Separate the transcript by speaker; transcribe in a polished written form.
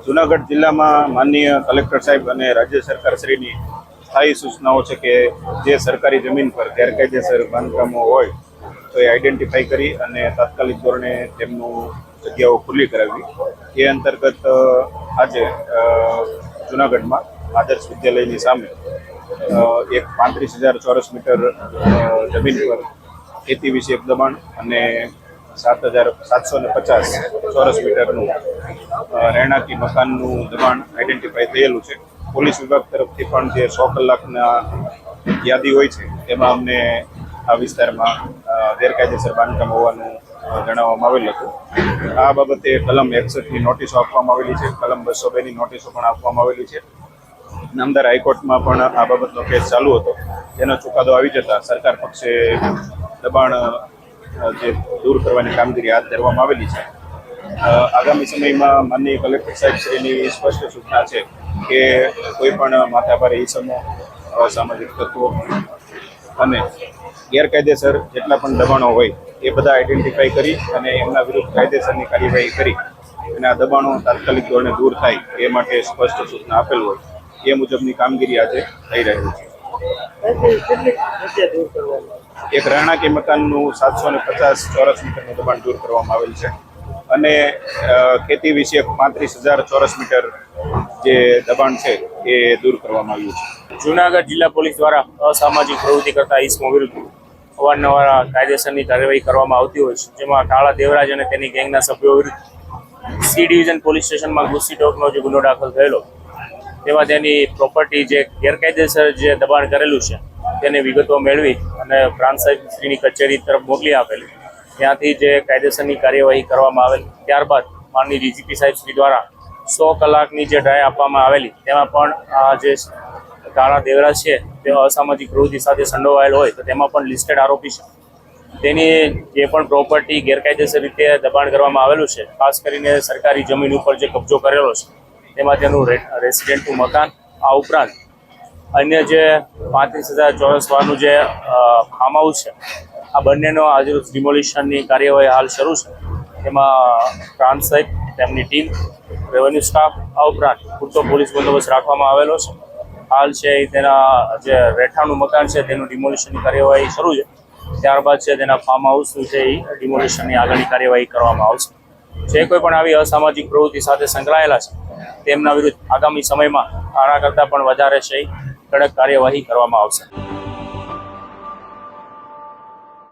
Speaker 1: જૂનાગઢ જિલ્લામાં માનનીય કલેક્ટર સાહેબ અને રાજ્ય સરકાર શ્રીની સ્થાયી સૂચનાઓ છે કે જે સરકારી જમીન પર ગેરકાયદેસર બાંધકામો હોય તો એ આઈડેન્ટિફાઈ કરી અને તાત્કાલિક ધોરણે તેમનું જગ્યાઓ ખુલ્લી કરાવી. એ અંતર્ગત આજે જૂનાગઢમાં આદર્શ વિદ્યાલયની સામે એક 35,000 ચોરસ મીટર જમીન પર ખેતી વિષયક દબાણ અને 7,750 ચોરસ મીટરનું રહેણાંકી મકાનનું દબાણ આઈડેન્ટિફાઈ થયેલું છે. પોલીસ વિભાગ તરફથી પણ જે 100 કલાકના યાદી હોય છે તેમાં અમને આ વિસ્તારમાં ગેરકાયદેસર બાંધકામ હોવાનું જણાવવામાં આવેલ હતું. આ બાબતે કલમ 61ની નોટિસો આપવામાં આવેલી છે, કલમ 202ની નોટિસો પણ આપવામાં આવેલી છે. નામદાર હાઈકોર્ટમાં પણ આ બાબતનો કેસ ચાલુ હતો, જેનો ચુકાદો આવી જતા સરકાર પક્ષે દબાણ જે દૂર કરવાની કામગીરી હાથ ધરવામાં આવેલી છે. આગામી સમયમાં માનનીય કલેક્ટર સાહેબ શ્રીની સ્પષ્ટ સૂચના છે કે કોઈ પણ માથાભારે ઇસમો, અસામાજિક તત્વો અને ગેરકાયદેસર જેટલા પણ દબાણો હોય એ બધા આઈડેન્ટિફાઈ કરી અને એમના વિરુદ્ધ કાયદેસરની કાર્યવાહી કરી અને આ દબાણો તાત્કાલિક ધોરણે દૂર થાય એ માટે સ્પષ્ટ સૂચના આપેલ હોય એ મુજબની કામગીરી આજે થઈ રહી છે. એક રહેણાંકી મકાનનું 750 ચોરસ મીટરનું દબાણ દૂર કરવામાં આવેલ છે અને ખેતી વિષયક 35,000 ચોરસ મીટર જે દબાણ છે એ દૂર કરવામાં આવ્યું છે.
Speaker 2: જૂનાગઢ જિલ્લા પોલીસ દ્વારા અસામાજિક પ્રવૃત્તિ કરતા ઇસમો વિરુદ્ધ અવારનવાર કાયદેસરની કાર્યવાહી કરવામાં આવતી હોય છે, જેમાં કાળા દેવરાજ અને તેની ગેંગના સભ્યો વિરુદ્ધ સી ડિવિઝન પોલીસ સ્ટેશનમાં ગુસ્સી ટોકનો જે ગુનો દાખલ થયેલો, તેમાં તેની પ્રોપર્ટી જે ગેરકાયદેસર જે દબાણ કરેલું છે તેની વિગતો મેળવી અને પ્રાંત સાહેબ શ્રીની કચેરી તરફ મોકલી આપેલી. ત્યાંથી જે કાયદેસરની કાર્યવાહી કરવામાં આવેલી. ત્યારબાદ માનનીય ડીજીપી સાહેબ શ્રી દ્વારા 100 કલાકની જે ડ્રાય આપવામાં આવેલી, તેમાં પણ આ જે કાળા દેવરાજ છે તે અસામાજિક પ્રવૃત્તિ સાથે સંડોવાયેલ હોય તો તેમાં પણ લિસ્ટેડ આરોપી છે. તેની જે પણ પ્રોપર્ટી ગેરકાયદેસર રીતે દબાણ કરવામાં આવેલું છે, ખાસ કરીને સરકારી જમીન ઉપર જે કબજો કરેલો છે તેમાં તેનું રેસિડેન્ટનું મકાન, આ ઉપરાંત અન્ય જે 35,000 ચોરસ વારનું જે ફાર્મ હાઉસ છે, આ બંનેનો આજરોજ ડિમોલિશનની કાર્યવાહી હાલ શરૂ છે. તેમાં પ્રાંત સાહેબ, તેમની ટીમ, રેવન્યુ સ્ટાફ, આ ઉપરાંત પૂરતો પોલીસ બંદોબસ્ત રાખવામાં આવેલો છે. હાલ છે તેના જે રહેઠાણનું મકાન છે તેનું ડિમોલિશનની કાર્યવાહી શરૂ છે. ત્યારબાદ છે તેના ફાર્મ હાઉસનું છે એ ડિમોલિશનની આગળની કાર્યવાહી કરવામાં આવશે. જે કોઈ પણ આવી અસામાજિક પ્રવૃત્તિ સાથે સંકળાયેલા છે તેમના વિરુદ્ધ આગામી સમયમાં આના કરતાં પણ વધારે છે કડક કાર્યવાહી કરવામાં આવશે.